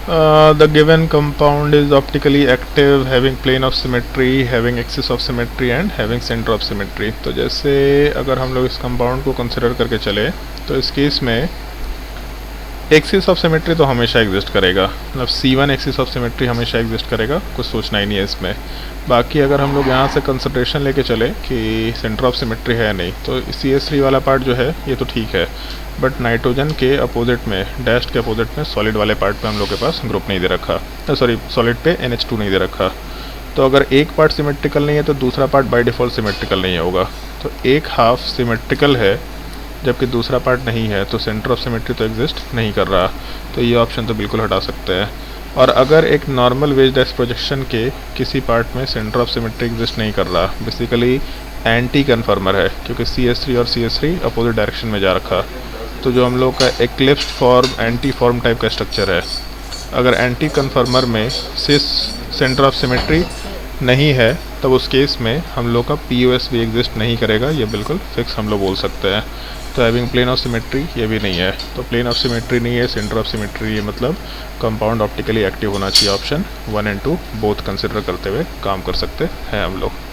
The given compound is optically active, having plane of symmetry, having axis of symmetry and having center of symmetry. तो जैसे अगर हम लोग इस compound को कंसिडर करके चले तो इस केस में एक्सिस ऑफ सिमेट्री तो हमेशा एग्जिस्ट करेगा, मतलब C1 एक्सिस ऑफ सिमेट्री हमेशा एग्जिस्ट करेगा, कुछ सोचना ही नहीं है इसमें। बाकी अगर हम लोग यहाँ से कंसिडरेशन लेके चले कि सेंटर ऑफ सिमेट्री है नहीं, तो CH3 वाला पार्ट जो है ये तो ठीक है, बट नाइट्रोजन के अपोजिट में, डैश्ड के अपोजिट में सॉलिड वाले पार्ट पे हम लोग के पास ग्रुप नहीं दे रखा, सॉरी सॉलिड पे NH2 नहीं दे रखा। तो अगर एक पार्ट सिमेट्रिकल नहीं है तो दूसरा पार्ट बाय डिफ़ॉल्ट सिमेट्रिकल नहीं होगा। तो एक हाफ सिमेट्रिकल है जबकि दूसरा पार्ट नहीं है, तो सेंटर ऑफ सिमेट्री तो एग्जिस्ट नहीं कर रहा, तो ये ऑप्शन तो बिल्कुल हटा सकते हैं। और अगर एक नॉर्मल वेज डैश प्रोजेक्शन के किसी पार्ट में सेंटर ऑफ सिमेट्री एग्जिस्ट नहीं कर रहा, बेसिकली एंटी कन्फर्मर है, क्योंकि CH3 और CH3 अपोजिट डायरेक्शन में जा रखा, तो जो हम लोग का एक्लिप्स्ड फॉर्म एंटी फॉर्म टाइप का स्ट्रक्चर है, अगर एंटी कन्फर्मर में सिस सेंटर ऑफ सिमेट्री नहीं है तब उस केस में हम लोग का POS भी एग्जिस्ट नहीं करेगा, ये बिल्कुल फिक्स हम लोग बोल सकते हैं। तो हैविंग प्लेन ऑफ सिमेट्री ये भी नहीं है, तो प्लेन ऑफ सिमेट्री नहीं है, सेंटर ऑफ सिमेट्री, ये मतलब कंपाउंड ऑप्टिकली एक्टिव होना चाहिए। ऑप्शन 1 एंड 2 बोथ कंसिडर करते हुए काम कर सकते हैं हम लोग।